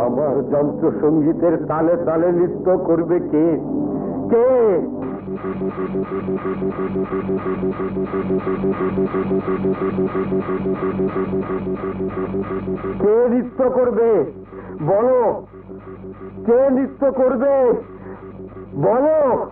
আমার যন্ত্র সঙ্গীতের তালে তালে নৃত্য করবে কে? কে? কে নৃত্য করবে? বলো, কে নৃত্য করবে? বলো।